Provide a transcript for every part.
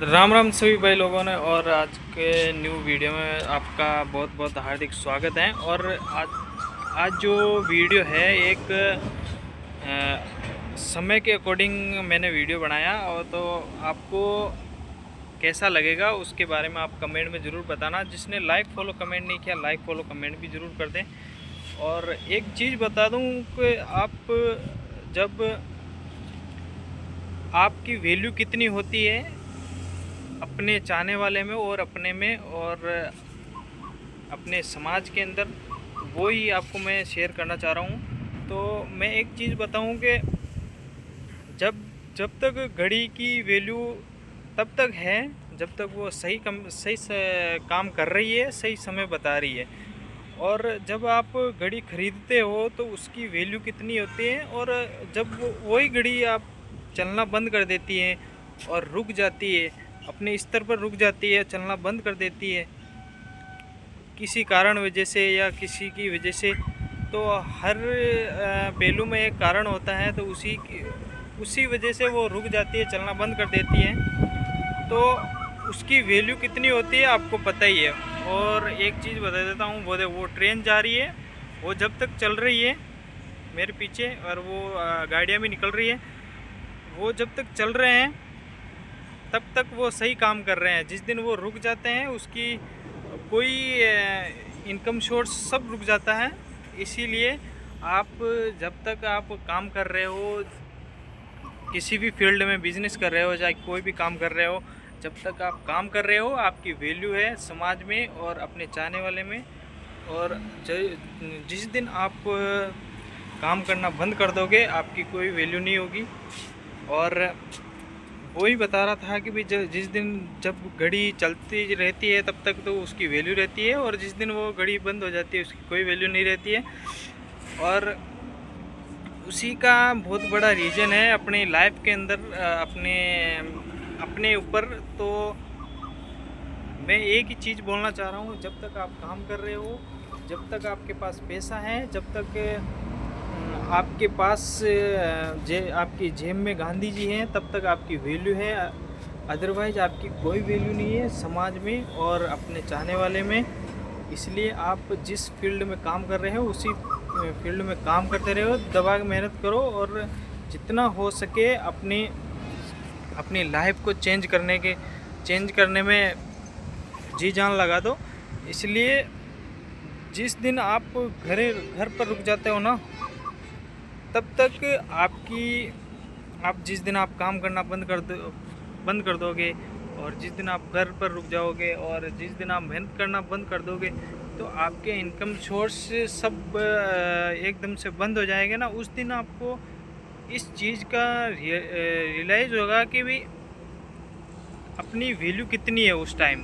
राम राम सभी भाई लोगों ने। और आज के न्यू वीडियो में आपका बहुत बहुत हार्दिक स्वागत है। और आज जो वीडियो है एक समय के अकॉर्डिंग मैंने वीडियो बनाया, और तो आपको कैसा लगेगा उसके बारे में आप कमेंट में ज़रूर बताना। जिसने लाइक फॉलो कमेंट नहीं किया, लाइक फॉलो कमेंट भी ज़रूर कर दें। और एक चीज़ बता दूं कि आप जब आपकी वैल्यू कितनी होती है अपने चाहने वाले में और अपने में और अपने समाज के अंदर, वो ही आपको मैं शेयर करना चाह रहा हूँ। तो मैं एक चीज़ बताऊँ कि जब जब तक घड़ी की वैल्यू तब तक है जब तक वो सही से काम कर रही है, सही समय बता रही है। और जब आप घड़ी ख़रीदते हो तो उसकी वैल्यू कितनी होती है, और जब वही घड़ी आप चलना बंद कर देती है और रुक जाती है, अपने स्तर पर रुक जाती है, चलना बंद कर देती है किसी कारण वजह से या किसी की वजह से, तो हर पहलू में एक कारण होता है। तो उसी वजह से वो रुक जाती है, चलना बंद कर देती है। तो उसकी वैल्यू कितनी होती है आपको पता ही है। और एक चीज़ बता देता हूँ, वो ट्रेन जा रही है, वो जब तक चल रही है मेरे पीछे, और वो गाड़ियाँ भी निकल रही है, वो जब तक चल रहे हैं तब तक वो सही काम कर रहे हैं। जिस दिन वो रुक जाते हैं उसकी कोई इनकम सोर्स सब रुक जाता है। इसीलिए आप जब तक आप काम कर रहे हो, किसी भी फील्ड में बिजनेस कर रहे हो, चाहे कोई भी काम कर रहे हो, जब तक आप काम कर रहे हो आपकी वैल्यू है समाज में और अपने चाहने वाले में। और जिस दिन आप काम करना बंद कर दोगे आपकी कोई वैल्यू नहीं होगी। और वही बता रहा था कि भाई जिस दिन जब घड़ी चलती रहती है तब तक तो उसकी वैल्यू रहती है, और जिस दिन वो घड़ी बंद हो जाती है उसकी कोई वैल्यू नहीं रहती है। और उसी का बहुत बड़ा रीज़न है अपनी लाइफ के अंदर अपने ऊपर। तो मैं एक ही चीज़ बोलना चाह रहा हूँ, जब तक आप काम कर रहे हो, जब तक आपके पास पैसा है, जब तक आपके पास आपकी जेब में गांधी जी हैं, तब तक आपकी वैल्यू है। अदरवाइज़ आपकी कोई वैल्यू नहीं है समाज में और अपने चाहने वाले में। इसलिए आप जिस फील्ड में काम कर रहे हो उसी फील्ड में काम करते रहो, दबा के मेहनत करो, और जितना हो सके अपनी लाइफ को चेंज करने में जी जान लगा दो। इसलिए जिस दिन आप घर पर रुक जाते हो ना, तब तक आप जिस दिन आप काम करना बंद कर दोगे, और जिस दिन आप घर पर रुक जाओगे, और जिस दिन आप मेहनत करना बंद कर दोगे, तो आपके इनकम सोर्स सब एकदम से बंद हो जाएंगे ना। उस दिन आपको इस चीज़ का रियलाइज़ होगा कि भाई अपनी वैल्यू कितनी है उस टाइम।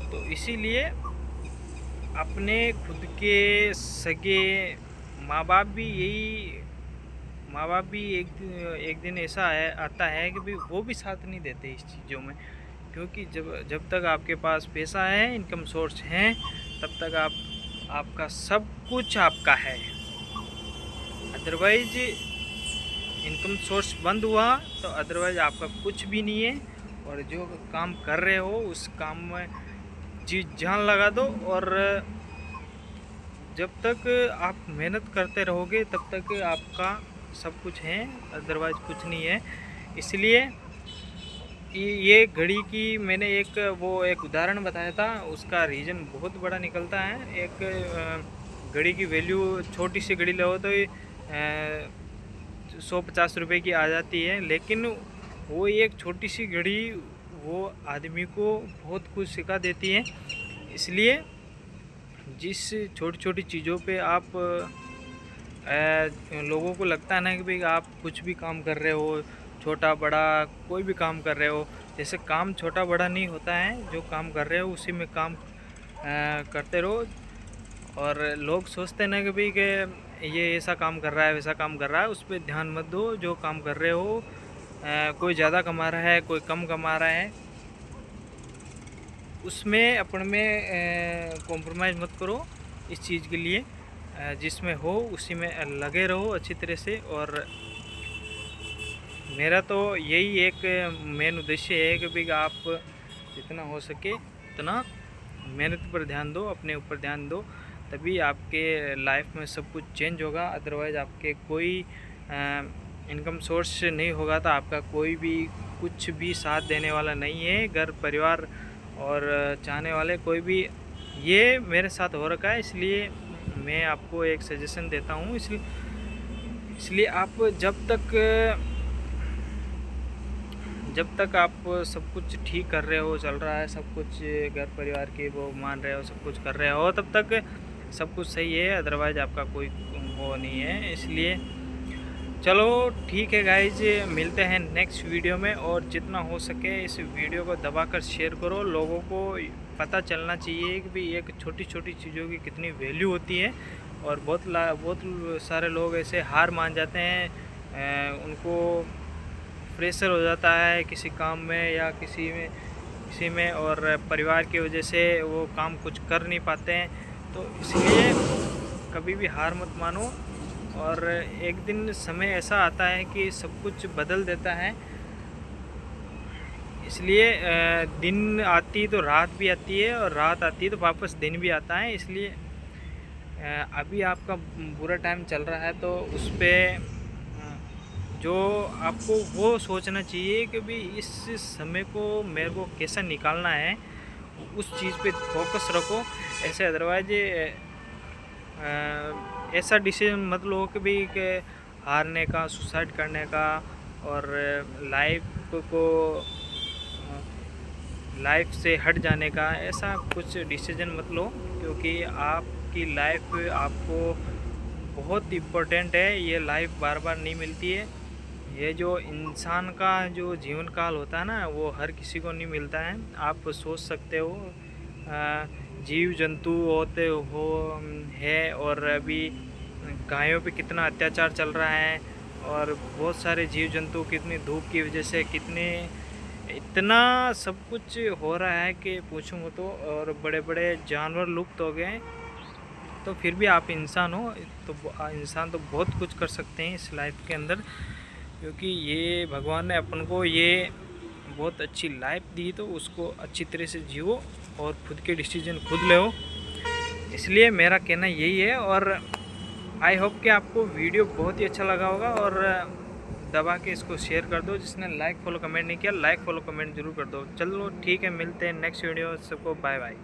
तो इसीलिए अपने खुद के सगे माँ बाप भी एक दिन ऐसा आता है कि भाई वो भी साथ नहीं देते इस चीज़ों में। क्योंकि जब तक आपके पास पैसा है, इनकम सोर्स हैं, तब तक आपका सब कुछ आपका है। अदरवाइज इनकम सोर्स बंद हुआ तो अदरवाइज आपका कुछ भी नहीं है। और जो काम कर रहे हो उस काम में जी जान लगा दो, और जब तक आप मेहनत करते रहोगे तब तक आपका सब कुछ है, अदरवाइज कुछ नहीं है। इसलिए ये घड़ी की मैंने एक उदाहरण बताया था, उसका रीज़न बहुत बड़ा निकलता है। एक घड़ी की वैल्यू, छोटी सी घड़ी लो तो 150 रुपये की आ जाती है, लेकिन वो एक छोटी सी घड़ी वो आदमी को बहुत कुछ सिखा देती है। इसलिए जिस छोटी छोटी चीज़ों पे आप लोगों को लगता है ना कि भाई आप कुछ भी काम कर रहे हो, छोटा बड़ा कोई भी काम कर रहे हो, जैसे काम छोटा बड़ा नहीं होता है, जो काम कर रहे हो उसी में काम करते रहो। और लोग सोचते हैं ना कि भाई कि ये ऐसा काम कर रहा है, वैसा काम कर रहा है, उस पर ध्यान मत दो। जो काम कर रहे हो, कोई ज़्यादा कमा रहा है, कोई कम कमा रहा है, उसमें अपन में कॉम्प्रोमाइज़ मत करो इस चीज़ के लिए। जिसमें हो उसी में लगे रहो अच्छी तरह से, और मेरा तो यही एक मेन उद्देश्य है कि भाई आप जितना हो सके उतना मेहनत पर ध्यान दो, अपने ऊपर ध्यान दो, तभी आपके लाइफ में सब कुछ चेंज होगा। अदरवाइज़ आपके कोई इनकम सोर्स नहीं होगा तो आपका कोई भी कुछ भी साथ देने वाला नहीं है। घर परिवार और चाहने वाले कोई भी, ये मेरे साथ हो रखा है, इसलिए मैं आपको एक सजेशन देता हूँ। इसलिए आप जब तक आप सब कुछ ठीक कर रहे हो, चल रहा है सब कुछ, घर परिवार की वो मान रहे हो, सब कुछ कर रहे हो, तब तक सब कुछ सही है। अदरवाइज़ आपका कोई वो नहीं है। इसलिए चलो ठीक है गाइज, मिलते हैं नेक्स्ट वीडियो में। और जितना हो सके इस वीडियो को दबाकर शेयर करो। लोगों को पता चलना चाहिए कि भाई एक छोटी छोटी चीज़ों की कितनी वैल्यू होती है। और बहुत सारे लोग ऐसे हार मान जाते हैं, उनको प्रेशर हो जाता है किसी काम में या किसी में और परिवार की वजह से वो काम कुछ कर नहीं पाते हैं। तो इसलिए कभी भी हार मत मानो, और एक दिन समय ऐसा आता है कि सब कुछ बदल देता है। इसलिए दिन आती तो रात भी आती है, और रात आती है तो वापस दिन भी आता है। इसलिए अभी आपका बुरा टाइम चल रहा है तो उस पर जो आपको वो सोचना चाहिए कि भाई इस समय को मेरे को कैसा निकालना है, उस चीज़ पे फोकस रखो। ऐसे अदरवाइज ऐसा डिसीजन मत लो कि भाई कि हारने का, सुसाइड करने का, और लाइफ से हट जाने का, ऐसा कुछ डिसीजन मत लो। क्योंकि आपकी लाइफ आपको बहुत इम्पोर्टेंट है। ये लाइफ बार बार नहीं मिलती है। ये जो इंसान का जो जीवन काल होता है ना, वो हर किसी को नहीं मिलता है। आप सोच सकते हो जीव जंतु होते हो है, और अभी गायों पे कितना अत्याचार चल रहा है, और बहुत सारे जीव जंतु कितनी धूप की वजह से इतना सब कुछ हो रहा है कि पूछूं तो। और बड़े बड़े जानवर लुप्त हो गए। तो फिर भी आप इंसान हो, तो इंसान तो बहुत कुछ कर सकते हैं इस लाइफ के अंदर। क्योंकि ये भगवान ने अपन को ये बहुत अच्छी लाइफ दी, तो उसको अच्छी तरह से जियो और खुद के डिसीजन खुद ले। इसलिए मेरा कहना यही है। और आई होप कि आपको वीडियो बहुत ही अच्छा लगा होगा। और दबा के इसको शेयर कर दो। जिसने लाइक फॉलो कमेंट नहीं किया, लाइक फॉलो कमेंट जरूर कर दो। चलो ठीक है, मिलते हैं नेक्स्ट वीडियो। सबको बाय बाय।